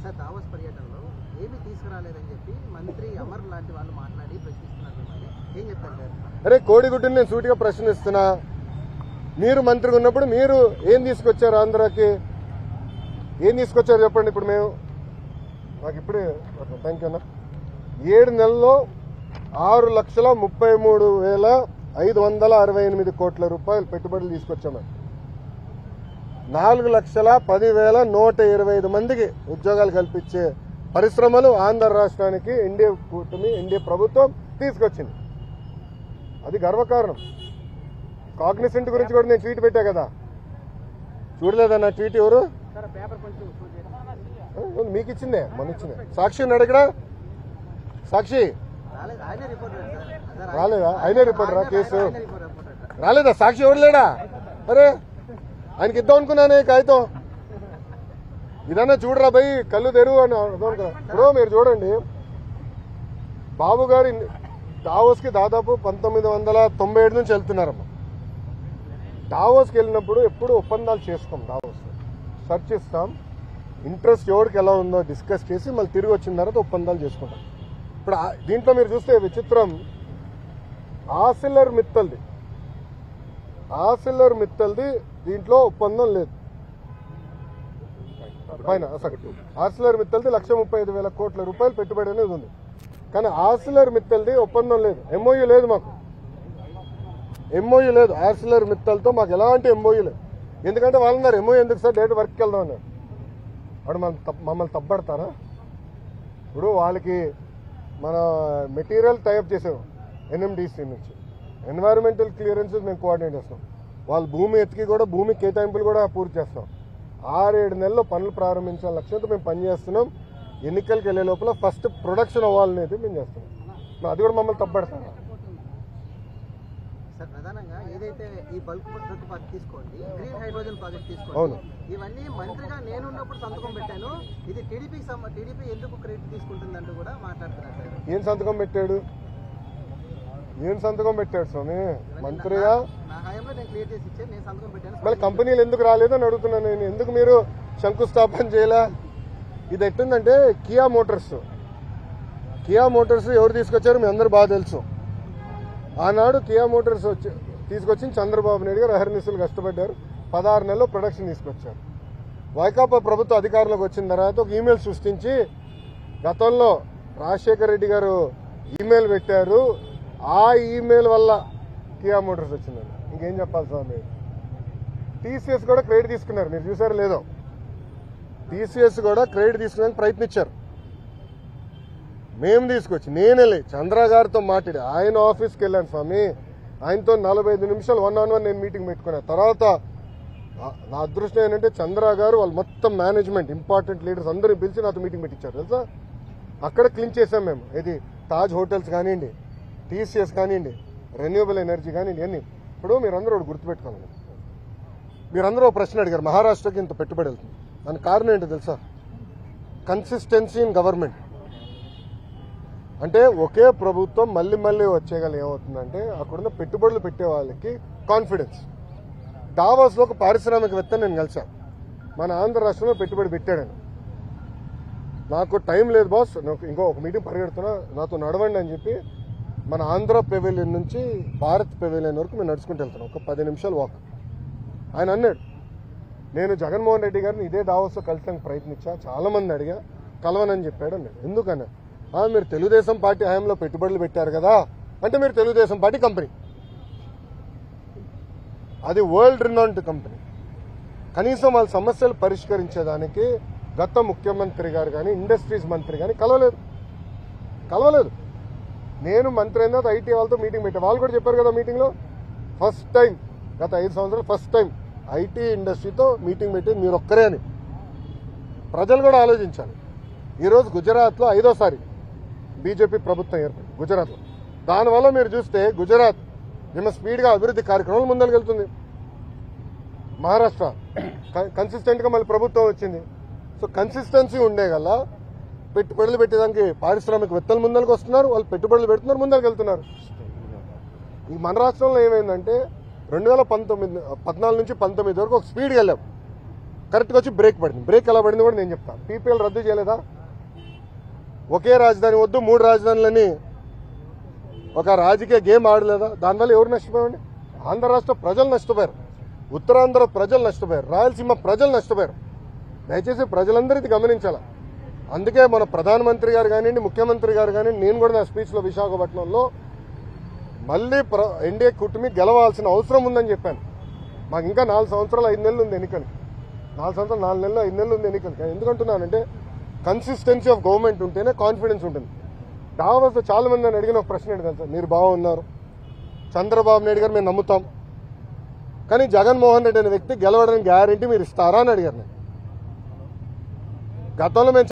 Sir Davos పర్యటనలో ఏమీ తీసుకురాలేదని చెప్పి మంత్రి అమర్ లాంటి వాళ్ళు మాట్లాడి ప్రశ్నిస్తున్నారు. ఏం చెప్తారు సార్? అరే కోడిగుడ్డుని నేను సూటిగా ప్రశ్నిస్తున్నా. మీరు మంత్రిగా ఉన్నప్పుడు మీరు ఏం తీసుకొచ్చారు? ఆంధ్రాకి ఏం తీసుకొచ్చారు చెప్పండి. ఇప్పుడు మేము నాకు ఇప్పుడే థ్యాంక్ యూ అన్న 7 నెలల్లో 6,33,568 కోట్ల రూపాయలు పెట్టుబడులు తీసుకొచ్చాము. 4,10,125 మందికి ఉద్యోగాలు కల్పించే పరిశ్రమలు ఆంధ్ర రాష్ట్రానికి ఎన్డీఏ కూటమి ఎన్డీఏ ప్రభుత్వం తీసుకొచ్చింది. అది గర్వకారణం. కాగ్నిసెంట్ గురించి కూడా నేను ట్వీట్ పెట్టా కదా, చూడలేదన్న ట్వీట్? ఎవరు మీకు ఇచ్చిందే, మొన్న ఇచ్చిందే. సాక్షి ఉన్నాడు ఇక్కడ. సాక్షి రాలేదా? ఆయనే రిపోర్టరా? కేసు రాలేదా? సాక్షి ఎవరు లేడా? అరే ఆయనకి ఇద్దాం అనుకున్నానే కాగితం. ఇదన్నా చూడరా భయ్, కళ్ళు తెరువు అని అర్థం అనుకున్నా. ఇప్పుడు మీరు చూడండి, బాబు గారు డావోస్కి దాదాపు 1997 నుంచి వెళ్తున్నారమ్మా. డావోస్కి వెళ్ళినప్పుడు ఎప్పుడు ఒప్పందాలు చేసుకోం. డావోస్ సర్చ్ ఇస్తాం, ఇంట్రెస్ట్ ఎవరికి ఎలా ఉందో డిస్కస్ చేసి మళ్ళీ తిరిగి వచ్చిన తర్వాత ఒప్పందాలు చేసుకుంటాం. ఇప్పుడు దీంట్లో మీరు చూస్తే విచిత్రం, ఆసిల్లర్ మిత్తల్ది దీంట్లో ఒప్పందం లేదు. పైన ఆసిల్లర్ మిత్తల్ది 1,35,000 కోట్ల రూపాయలు పెట్టుబడి అనేది ఉంది. కానీ ఆసిల్లర్ మిత్తల్ది ఒప్పందం లేదు, ఎంఓయూ లేదు. మాకు ఎంఓయూ లేదు ఆసిల్లర్ మిత్తల్తో, మాకు ఎలాంటి ఎంఓయూ లేదు. ఎందుకంటే వాళ్ళన్నారు ఎంఓయూ ఎందుకు సార్, డైరెక్ట్ వర్క్కి వెళ్దాం అన్నారు. వాడు మమ్మల్ని తప్పబడతారా? ఇప్పుడు వాళ్ళకి మన మెటీరియల్ టైప్ చేసాం ఎన్ఎండిసి నుంచి, ఎన్వైరన్మెంటల్ క్లియరెన్సెస్ మేము కోఆర్డినేట్ చేస్తాం. వాళ్ళు భూమి ఎత్తికి కూడా భూమి కేటాయింపులు కూడా పూర్తి చేస్తాం. 6-7 నెలల్లో పనులు ప్రారంభించాలని లక్ష్యంతో మేము పనిచేస్తున్నాం. ఎన్నికలకు వెళ్లే లోపల ఫస్ట్ ప్రొడక్షన్ అవ్వాలనేది మేము చేస్తున్నాం. అది కూడా మమ్మల్ని తప్పబడతారా? సార్ ప్రధానంగా ఏదైతే ఈ బల్క్ ట్రక్ పార్క్ తీసుకోండి, గ్రీన్ హైడ్రోజన్ ప్రాజెక్ట్ తీసుకోండి, అవును, ఇవన్నీ మంత్రిగా నేనున్నప్పుడు సంతకం పెట్టాను. ఇది టీడీపీ ఎందుకు క్రెడిట్ తీసుకుంటుందంటూ కూడా మాట్లాడుతున్నారు సార్. ఏం సంతకం పెట్టాడు స్వామి? మంత్రిగా నా హయాంలో నేను క్లియర్ చేసి ఇచ్చాను, నేను సంతకం పెట్టాను. మళ్ళీ కంపెనీలు ఎందుకు రాలేదని అడుగుతున్నాను నేను. ఎందుకు మీరు శంకుస్థాపన చేయలే? ఇది ఎట్టుందంటే కియా మోటార్స్ ఎవరు తీసుకొచ్చారు మీ అందరూ బాగా తెలుసు. ఆనాడు కియా మోటార్స్ తీసుకొచ్చి చంద్రబాబు నాయుడు గారు అహర్నిశలు కష్టపడ్డారు. 16 నెలల్లో ప్రొడక్షన్ తీసుకొచ్చారు. వైకాపా ప్రభుత్వ అధికారంలోకి వచ్చిన తర్వాత ఒక ఈమెయిల్ సృష్టించి, గతంలో రాజశేఖర రెడ్డి గారు ఈమెయిల్ పెట్టారు, ఆ ఈమెయిల్ వల్ల కియా మోటార్స్ వచ్చిందండి. ఇంకేం చెప్పాలి స్వామి? టీసీఎస్ కూడా క్రెడిట్ తీసుకున్నారు, మీరు చూసారో లేదో. టీసీఎస్ కూడా క్రెడిట్ తీసుకోవడానికి ప్రయత్నించారు. మేము తీసుకొచ్చి నేనే చంద్ర గారితో మాట్లాడి ఆయన ఆఫీస్కి వెళ్ళాను స్వామి. ఆయనతో 45 నిమిషాలు 1-on-1 నేను మీటింగ్ పెట్టుకున్నాను. తర్వాత నా అదృష్టం ఏంటంటే చంద్ర గారు వాళ్ళు మొత్తం మేనేజ్మెంట్ ఇంపార్టెంట్ లీడర్స్ అందరినీ పిలిచి నాతో మీటింగ్ పెట్టించారు తెలుసా. అక్కడ క్లీన్ చేసాం మేము. ఇది తాజ్ హోటల్స్ కానివ్వండి, టీసీఎస్ కానివ్వండి, రెన్యూవబుల్ ఎనర్జీ కానివ్వండి, అన్ని. ఇప్పుడు మీరందరూ ఒకటి గుర్తుపెట్టుకోవాలి. మీరందరూ ఒక ప్రశ్న అడిగారు, మహారాష్ట్రకి ఇంత పెట్టుబడి వెళ్తుంది. దాని కారణం ఏంటో తెలుసా? Consistency in government. అంటే ఒకే ప్రభుత్వం మళ్ళీ వచ్చేగల ఏమవుతుందంటే అక్కడున్న పెట్టుబడులు పెట్టే వాళ్ళకి కాన్ఫిడెన్స్. డావోస్లో ఒక పారిశ్రామికవేత్త నేను కలిసాను, మన ఆంధ్ర రాష్ట్రంలో పెట్టుబడి పెట్టాడని. నాకు టైం లేదు బాస్, ఇంకో ఒక మీటింగ్ పరిగెడుతున్నా, నాతో నడవండి అని చెప్పి మన ఆంధ్ర పెవిలియన్ నుంచి భారత్ పెవిలియన్ వరకు మేము నడుచుకుంటూ వెళ్తున్నాం. ఒక 10 నిమిషాలు వాక్. ఆయన అన్నాడు, నేను జగన్మోహన్ రెడ్డి గారిని ఇదే డావోస్లో కలిసానికి ప్రయత్నించా, చాలా మంది అడిగా, కలవనని చెప్పాడు అన్నాడు. ఎందుకన్నా? మీరు తెలుగుదేశం పార్టీ హయాంలో పెట్టుబడులు పెట్టారు కదా అంటే, మీరు తెలుగుదేశం పార్టీ కంపెనీ, అది వరల్డ్ రినౌండ్ కంపెనీ. కనీసం వాళ్ళ సమస్యలు పరిష్కరించేదానికి గత ముఖ్యమంత్రి గారు కానీ ఇండస్ట్రీస్ మంత్రి కానీ కలవలేదు. నేను మంత్రి అయిన తర్వాత ఐటీ వాళ్ళతో మీటింగ్ పెట్టాను. వాళ్ళు కూడా చెప్పారు కదా మీటింగ్లో, ఫస్ట్ టైం గత 5 సంవత్సరాలు ఫస్ట్ టైం ఐటీ ఇండస్ట్రీతో మీటింగ్ పెట్టేది మీరు ఒక్కరే అని. ప్రజలు కూడా ఆలోచించాలి. ఈరోజు గుజరాత్లో 5వ బీజేపీ ప్రభుత్వం ఏర్పడింది గుజరాత్లో. దానివల్ల మీరు చూస్తే గుజరాత్ నిన్న స్పీడ్గా అభివృద్ధి కార్యక్రమాలు ముందరికెళ్తుంది. మహారాష్ట్ర కన్సిస్టెంట్గా మళ్ళీ ప్రభుత్వం వచ్చింది. సో కన్సిస్టెన్సీ ఉండే గల పెట్టుబడులు పెట్టేదానికి పారిశ్రామికవేత్తలు ముందరికి వస్తున్నారు, వాళ్ళు పెట్టుబడులు పెడుతున్నారు, ముందరికి వెళ్తున్నారు. ఈ మన రాష్ట్రంలో ఏమైందంటే 2014 నుంచి 19 వరకు ఒక స్పీడ్గా వెళ్ళాం. కరెక్ట్గా వచ్చి బ్రేక్ పడింది. బ్రేక్ ఎలా పడింది కూడా నేను చెప్తాను. పీపీఎల్ రద్దు చేయలేదా? ఒకే రాజధాని వద్దు 3 రాజధానులని ఒక రాజకీయ గేమ్ ఆడలేదా? దానివల్ల ఎవరు నష్టపోయారండి? ఆంధ్ర రాష్ట్ర ప్రజలు నష్టపోయారు, ఉత్తరాంధ్ర ప్రజలు నష్టపోయారు, రాయలసీమ ప్రజలు నష్టపోయారు. దయచేసి ప్రజలందరూ ఇది గమనించాలి. అందుకే మన ప్రధానమంత్రి గారు కానివ్వండి, ముఖ్యమంత్రి గారు కానివ్వండి, నేను కూడా నా స్పీచ్లో విశాఖపట్నంలో మళ్ళీ ఎన్డీఏ కూటమి గెలవాల్సిన అవసరం ఉందని చెప్పాను. మాకు ఇంకా 4 సంవత్సరాలు 5 నెలలు ఉంది ఎన్నికలు. 4 సంవత్సరాలు 4 నెలలు 5 నెలలు ఉంది ఎన్నికలు. ఎందుకంటున్నానంటే కన్సిస్టెన్సీ ఆఫ్ గవర్నమెంట్ ఉంటేనే కాన్ఫిడెన్స్ ఉంటుంది. దావాస్ చాలా మంది నన్ను అడిగిన ఒక ప్రశ్న అడిగాను సార్, మీరు బాగున్నారు, చంద్రబాబు నాయుడు గారు మేము నమ్ముతాం, కానీ జగన్మోహన్ రెడ్డి అనే వ్యక్తి గెలవడానికి గ్యారెంటీ మీరు ఇస్తారా అని అడిగారు. నేను గతంలో మేము